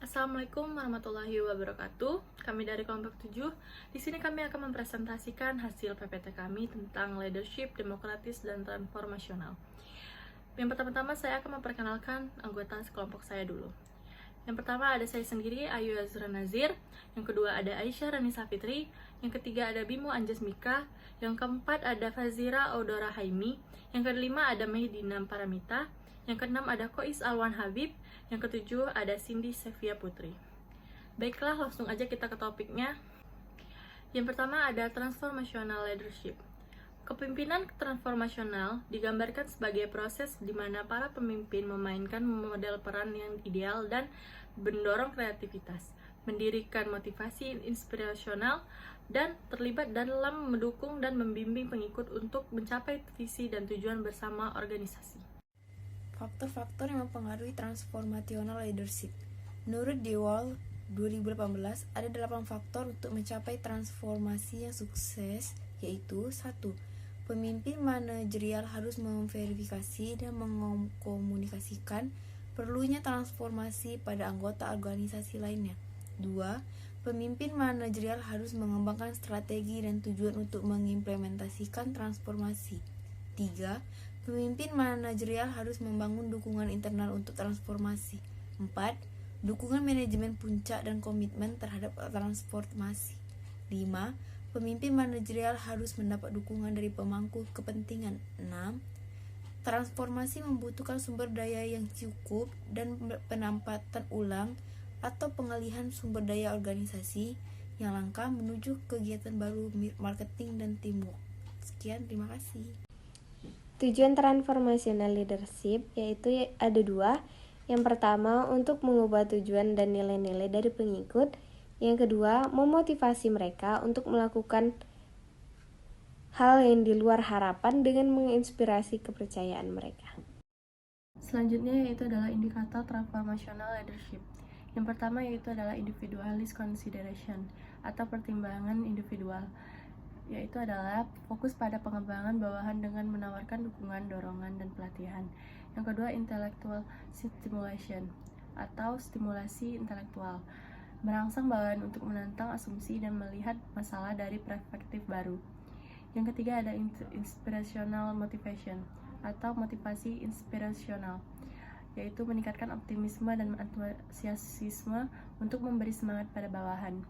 Assalamualaikum warahmatullahi wabarakatuh. Kami dari kelompok 7. Di sini kami akan mempresentasikan hasil PPT kami tentang leadership demokratis dan transformasional. Yang pertama-tama saya akan memperkenalkan anggota kelompok saya dulu. Yang pertama ada saya sendiri, Ayu Azra Nazir. Yang kedua ada Aisyah Ranisa Fitri. Yang ketiga ada Bimo Anjasmika. Yang keempat ada Fazira Audora Haimi. Yang kelima ada Mehdina Paramita. Yang keenam ada Kois Alwan Habib. Yang ketujuh ada Cindy Sevia Putri. Baiklah, langsung aja kita ke topiknya. Yang pertama ada transformational leadership. Kepemimpinan transformasional digambarkan sebagai proses di mana para pemimpin memainkan model peran yang ideal dan mendorong kreativitas, mendirikan motivasi inspirasional, dan terlibat dalam mendukung dan membimbing pengikut untuk mencapai visi dan tujuan bersama organisasi. Faktor-faktor yang mempengaruhi transformational leadership. Menurut DeWaal 2018, ada 8 faktor untuk mencapai transformasi yang sukses, yaitu 1. Pemimpin manajerial harus memverifikasi dan mengkomunikasikan perlunya transformasi pada anggota organisasi lainnya. 2. Pemimpin manajerial harus mengembangkan strategi dan tujuan untuk mengimplementasikan transformasi. 3. Pemimpin manajerial harus membangun dukungan internal untuk transformasi. 4. Dukungan manajemen puncak dan komitmen terhadap transformasi. 5. Pemimpin manajerial harus mendapat dukungan dari pemangku kepentingan. 6. Transformasi membutuhkan sumber daya yang cukup dan penempatan ulang atau pengalihan sumber daya organisasi yang langka menuju kegiatan baru marketing dan teamwork. Sekian, terima kasih. Tujuan transformational leadership yaitu ada 2. Yang pertama, untuk mengubah tujuan dan nilai-nilai dari pengikut. Yang kedua, memotivasi mereka untuk melakukan hal yang di luar harapan dengan menginspirasi kepercayaan mereka. Selanjutnya yaitu adalah indikator transformational leadership. Yang pertama yaitu adalah individualist consideration atau pertimbangan individual, yaitu adalah fokus pada pengembangan bawahan dengan menawarkan dukungan, dorongan, dan pelatihan. Yang kedua, intellectual stimulation atau stimulasi intelektual, merangsang bawahan untuk menantang asumsi dan melihat masalah dari perspektif baru. Yang ketiga ada inspirational motivation atau motivasi inspirasional, yaitu meningkatkan optimisme dan antusiasme untuk memberi semangat pada bawahan.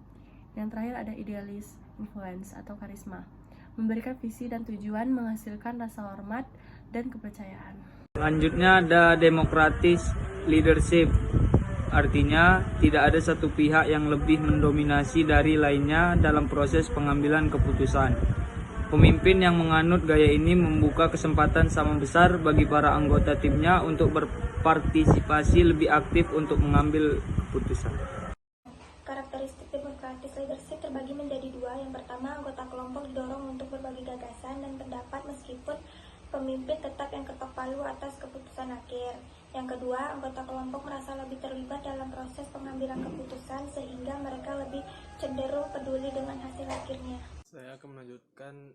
Yang terakhir ada idealis influence atau karisma, memberikan visi dan tujuan, menghasilkan rasa hormat dan kepercayaan. Selanjutnya ada demokratis leadership, artinya tidak ada satu pihak yang lebih mendominasi dari lainnya dalam proses pengambilan keputusan. Pemimpin yang menganut gaya ini membuka kesempatan sama besar bagi para anggota timnya untuk berpartisipasi lebih aktif untuk mengambil keputusan. Karakteristik demokratis leadership terbagi menjadi 2. Yang pertama, anggota kelompok didorong untuk berbagi gagasan dan pendapat meskipun pemimpin tetap yang ketok palu atas keputusan akhir. Yang kedua, anggota kelompok merasa lebih terlibat dalam proses pengambilan keputusan sehingga mereka lebih cenderung peduli dengan hasil akhirnya. Saya akan melanjutkan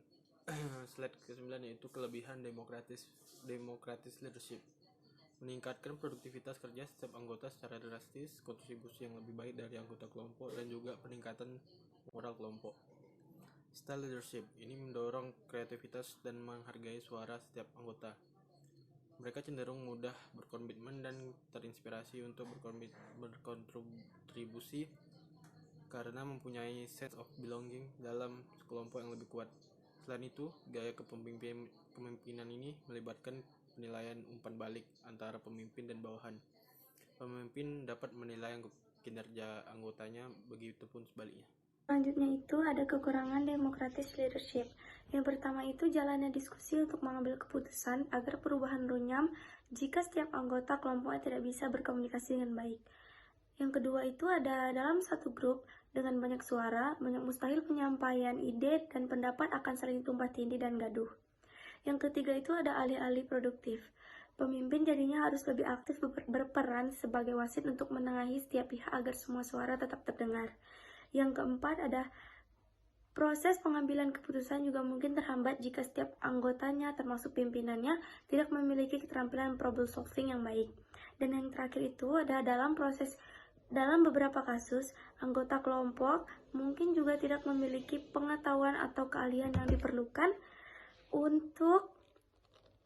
slide ke-9, yaitu kelebihan demokratis leadership. Meningkatkan produktivitas kerja setiap anggota secara drastis, kontribusi yang lebih baik dari anggota kelompok, dan juga peningkatan moral kelompok. Style leadership ini mendorong kreativitas dan menghargai suara setiap anggota. Mereka cenderung mudah berkomitmen dan terinspirasi untuk berkontribusi karena mempunyai sense of belonging dalam kelompok yang lebih kuat. Selain itu, gaya kepemimpinan ini melibatkan penilaian umpan balik antara pemimpin dan bawahan. Pemimpin dapat menilai kinerja anggotanya, begitupun sebaliknya. Selanjutnya itu ada kekurangan demokratis leadership. Yang pertama itu jalannya diskusi untuk mengambil keputusan agar perubahan runyam jika setiap anggota kelompoknya tidak bisa berkomunikasi dengan baik. Yang kedua itu ada dalam satu grup dengan banyak suara, banyak mustahil penyampaian ide dan pendapat akan saling tumpah tindih dan gaduh. Yang ketiga itu ada alih-alih produktif. Pemimpin jadinya harus lebih aktif berperan sebagai wasit untuk menengahi setiap pihak agar semua suara tetap terdengar. Yang keempat ada proses pengambilan keputusan juga mungkin terhambat jika setiap anggotanya termasuk pimpinannya tidak memiliki keterampilan problem solving yang baik. Dan yang terakhir itu ada dalam proses Dalam beberapa kasus, anggota kelompok mungkin juga tidak memiliki pengetahuan atau keahlian yang diperlukan untuk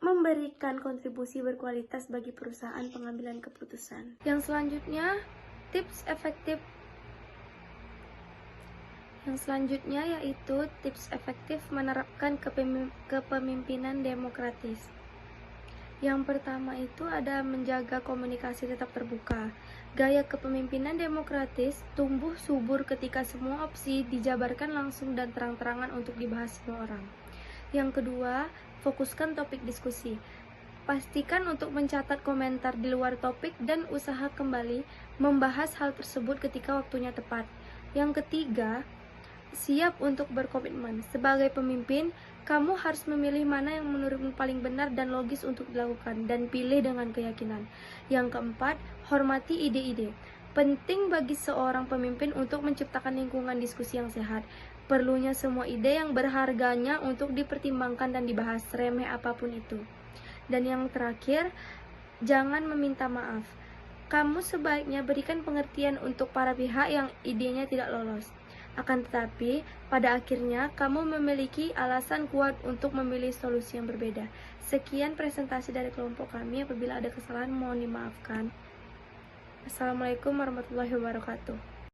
memberikan kontribusi berkualitas bagi perusahaan pengambilan keputusan. Yang selanjutnya, yaitu tips efektif menerapkan kepemimpinan demokratis. Yang pertama itu ada menjaga komunikasi tetap terbuka. Gaya kepemimpinan demokratis tumbuh subur ketika semua opsi dijabarkan langsung dan terang-terangan untuk dibahas semua orang. Yang kedua, fokuskan topik diskusi. Pastikan untuk mencatat komentar di luar topik dan usaha kembali membahas hal tersebut ketika waktunya tepat. Yang ketiga, siap untuk berkomitmen. Sebagai pemimpin, kamu harus memilih mana yang menurutmu paling benar dan logis untuk dilakukan, dan pilih dengan keyakinan. Yang keempat, hormati ide-ide. Penting bagi seorang pemimpin untuk menciptakan lingkungan diskusi yang sehat. Perlunya semua ide yang berharganya untuk dipertimbangkan dan dibahas, remeh apapun itu. Dan yang terakhir, jangan meminta maaf. Kamu sebaiknya berikan pengertian untuk para pihak yang idenya tidak lolos. Akan tetapi, pada akhirnya kamu memiliki alasan kuat untuk memilih solusi yang berbeda. Sekian presentasi dari kelompok kami. Apabila ada kesalahan, mohon dimaafkan. Assalamualaikum warahmatullahi wabarakatuh.